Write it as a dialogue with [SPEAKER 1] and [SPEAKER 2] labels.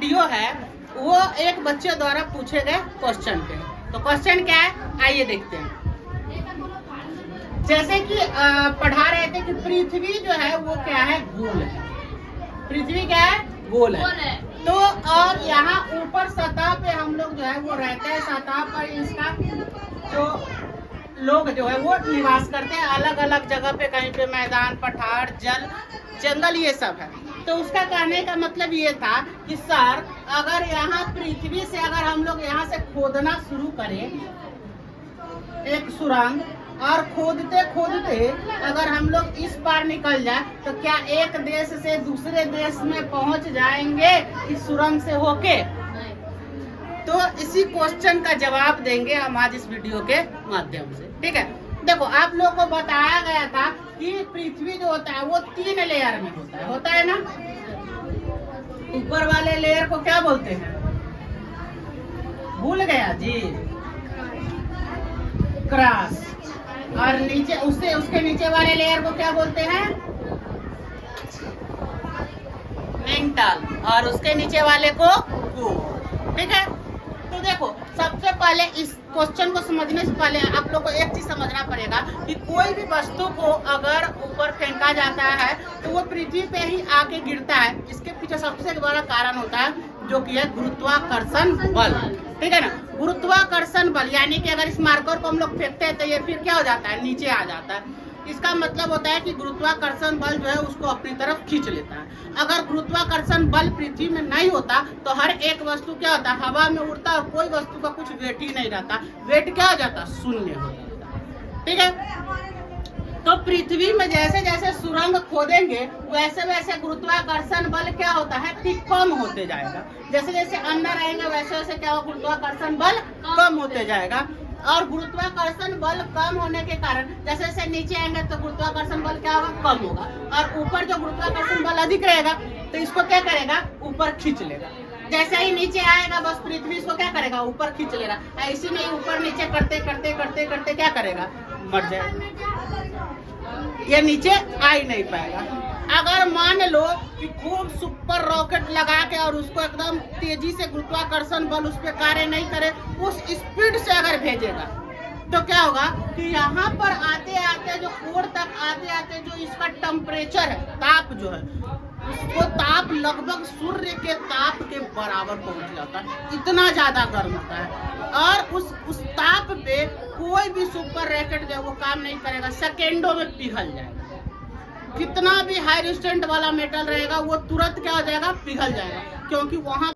[SPEAKER 1] Video है वो एक बच्चे द्वारा पूछे गए क्वेश्चन पे। तो क्वेश्चन क्या है, आइए देखते हैं। जैसे कि पढ़ा रहे थे कि पृथ्वी जो है वो क्या है, गोल है। पृथ्वी क्या है, गोल है। तो और यहाँ ऊपर सतह पे हम लोग जो है वो रहते हैं, सतह पर इसका जो लोग जो है वो निवास करते हैं अलग अलग जगह पे, कहीं पे मैदान, पठार, जंगल ये सब है। तो उसका कहने का मतलब ये था कि सर अगर यहाँ पृथ्वी से अगर हम लोग यहाँ से खोदना शुरू करें एक सुरंग, और खोदते खोदते अगर हम लोग इस पार निकल जाए तो क्या एक देश से दूसरे देश में पहुंच जाएंगे इस सुरंग से होके? तो इसी क्वेश्चन का जवाब देंगे हम आज इस वीडियो के माध्यम से। ठीक है, देखो आप लोगों को बताया गया था कि पृथ्वी जो होता है वो 3 लेयर में होता है ना। ऊपर वाले लेयर को क्या बोलते हैं, भूल गया जी, क्रस्ट। और नीचे उसके नीचे वाले लेयर को क्या बोलते हैं, मेंटल। और उसके नीचे वाले को कोर। ठीक है, तो देखो सबसे पहले इस क्वेश्चन को समझने से पहले आप लोग को एक चीज समझना पड़ेगा कि कोई भी वस्तु को अगर ऊपर फेंका जाता है तो वो पृथ्वी पे ही आके गिरता है। इसके पीछे सबसे बड़ा कारण होता है जो कि है गुरुत्वाकर्षण बल। ठीक है ना, गुरुत्वाकर्षण बल, यानी कि अगर इस मार्कर को हम लोग फेंकते हैं तो ये फिर क्या हो जाता है, नीचे आ जाता है। इसका मतलब होता है कि गुरुत्वाकर्षण बल जो है उसको अपनी तरफ खींच लेता है। अगर गुरुत्वाकर्षण बल पृथ्वी में नहीं होता तो हर एक वस्तु क्या होता है, हवा में उड़ता और कोई वस्तु का कुछ वेट ही नहीं रहता। वेट क्या हो जाता, शून्य हो जाता। ठीक है, तो पृथ्वी में जैसे जैसे सुरंग खोदेंगे वैसे वैसे गुरुत्वाकर्षण बल क्या होता है कि कम होते जाएगा। जैसे जैसे अंदर आएंगे वैसे वैसे क्या होगा, गुरुत्वाकर्षण बल कम होते जाएगा। और गुरुत्वाकर्षण बल कम होने के कारण जैसे जैसे नीचे आएंगे तो गुरुत्वाकर्षण बल क्या होगा, कम होगा। और ऊपर जो गुरुत्वाकर्षण बल अधिक रहेगा तो इसको क्या करेगा, ऊपर खींच लेगा। जैसे ही नीचे आएगा बस पृथ्वी इसको क्या करेगा, ऊपर खींच लेगा। ऐसे नहीं ऊपर नीचे करते करते करते करते क्या करेगा, मर जाएगा, ये नीचे आ ही नहीं पाएगा। अगर मान लो कि खूब सुपर रॉकेट लगा के और उसको एकदम तेजी से गुरुत्वाकर्षण बल उस पर कार्य नहीं करे, उस स्पीड से अगर भेजेगा तो क्या होगा कि यहाँ पर आते आते जो कोर तक आते आते जो इसका टेम्परेचर है, ताप जो है, वो ताप लगभग सूर्य के ताप के बराबर पहुंच जाता है। इतना ज्यादा गर्म होता है। और उस ताप पे कोई भी सुपर रॉकेट जो है वो काम नहीं करेगा, सेकेंडों में पिघल जाएगा। कितना भी हाई रेजिस्टेंट वाला मेटल रहेगा वो तुरंत क्या हो जाएगा, पिघल जाएगा, क्योंकि वहां